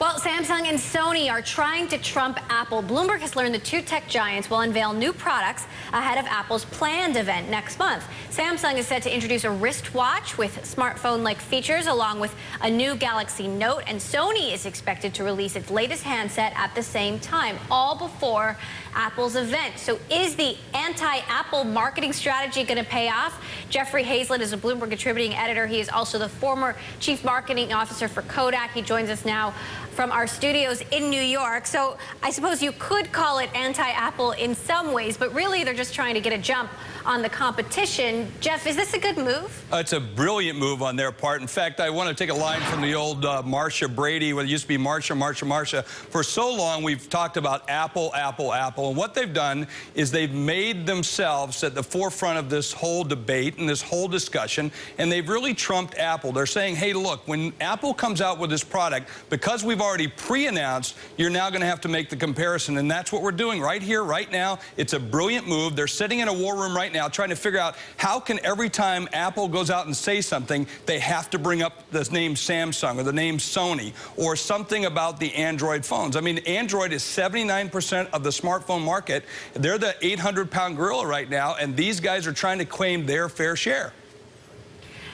Well, Samsung and Sony are trying to trump Apple. Bloomberg has learned the two tech giants will unveil new products ahead of Apple's planned event next month. Samsung is set to introduce a wristwatch with smartphone-like features along with a new Galaxy Note, and Sony is expected to release its latest handset at the same time, all before Apple's event. So is the anti-Apple marketing strategy going to pay off? Jeffrey Hayzlett is a Bloomberg contributing editor. He is also the former chief marketing officer for Kodak. He joins us now from our studios in New York. So I suppose you could call it anti-Apple in some ways, but really they're just trying to get a jump on the competition. Jeff, is this a good move? It's a brilliant move on their part. In fact, I want to take a line from the old Marsha Brady, when it used to be Marsha. For so long, we've talked about Apple. And what they've done is they've made themselves at the forefront of this whole debate and this whole discussion, and they've really trumped Apple. They're saying, hey, look, when Apple comes out with this product, because we've already pre-announced, you're now going to have to make the comparison. And that's what we're doing right here, right now. It's a brilliant move. They're sitting in a war room right now trying to figure out how can every time Apple goes out and say something, they have to bring up the name Samsung or the name Sony or something about the Android phones. I mean, Android is 79% of the smartphone market. They're the 800-pound gorilla right now, and these guys are trying to claim their fair share.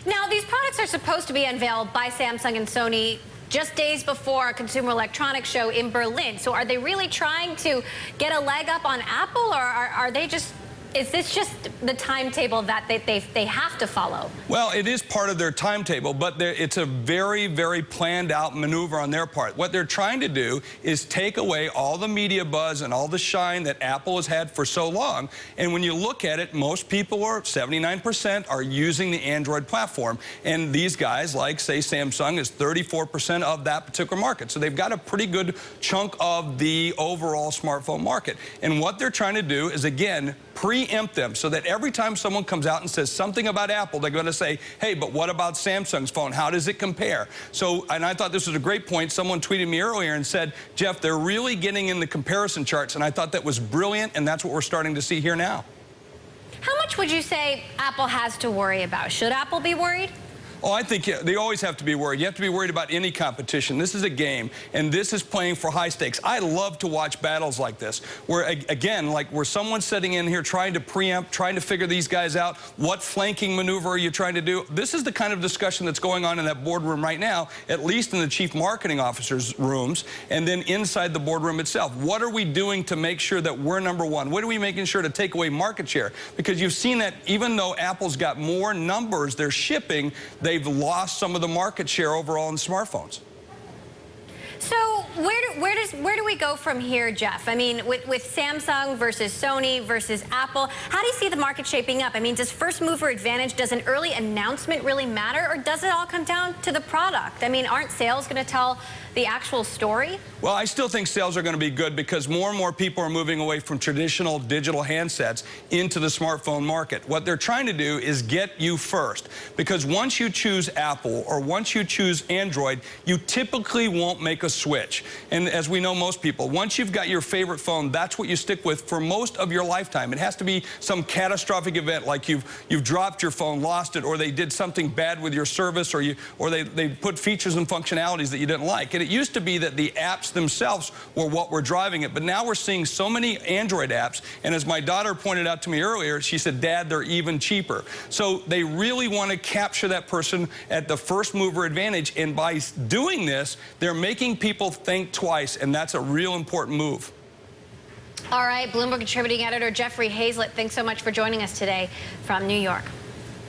Now, these products are supposed to be unveiled by Samsung and Sony just days before a Consumer Electronics Show in Berlin. So are they really trying to get a leg up on Apple, or are they just... is this just the timetable that they have to follow? Well, it is part of their timetable, but it's a very, very planned out maneuver on their part. What they're trying to do is take away all the media buzz and all the shine that Apple has had for so long. And when you look at it, most people, are 79%, are using the Android platform. And these guys, like, say, Samsung, is 34% of that particular market. So they've got a pretty good chunk of the overall smartphone market. And what they're trying to do is, again, preempt them so that every time someone comes out and says something about Apple, they're going to say, hey, but what about Samsung's phone? How does it compare? So, and I thought this was a great point. Someone tweeted me earlier and said, Jeff, they're really getting in the comparison charts, and I thought that was brilliant, and that's what we're starting to see here now. How much would you say Apple has to worry about? Should Apple be worried? Oh, I think they always have to be worried. You have to be worried about any competition. This is a game, and this is playing for high stakes. I love to watch battles like this, where, again, like where someone's sitting in here trying to preempt, trying to figure these guys out. What flanking maneuver are you trying to do? This is the kind of discussion that's going on in that boardroom right now, at least in the chief marketing officers' rooms, and then inside the boardroom itself. What are we doing to make sure that we're number one? What are we making sure to take away market share? Because you've seen that even though Apple's got more numbers they're shipping, they've lost some of the market share overall in smartphones. So where do we go from here, Jeff? I mean, with Samsung versus Sony versus Apple, how do you see the market shaping up? I mean, does first mover advantage, does an early announcement really matter, or does it all come down to the product? I mean, aren't sales going to tell the actual story? Well, I still think sales are going to be good because more and more people are moving away from traditional digital handsets into the smartphone market. What they're trying to do is get you first, because once you choose Apple or once you choose Android, you typically won't make a switch. And as we know, most people, once you've got your favorite phone, that's what you stick with for most of your lifetime. It has to be some catastrophic event, like you've dropped your phone, lost it, or they did something bad with your service, or they put features and functionalities that you didn't like. And it used to be that the apps themselves were what were driving it, but now we're seeing so many Android apps, and as my daughter pointed out to me earlier, she said, Dad, they're even cheaper. So they really want to capture that person at the first mover advantage, and by doing this, they're making people think twice, and that's a real important move. All right, Bloomberg contributing editor Jeffrey Hayzlett, thanks so much for joining us today from New York.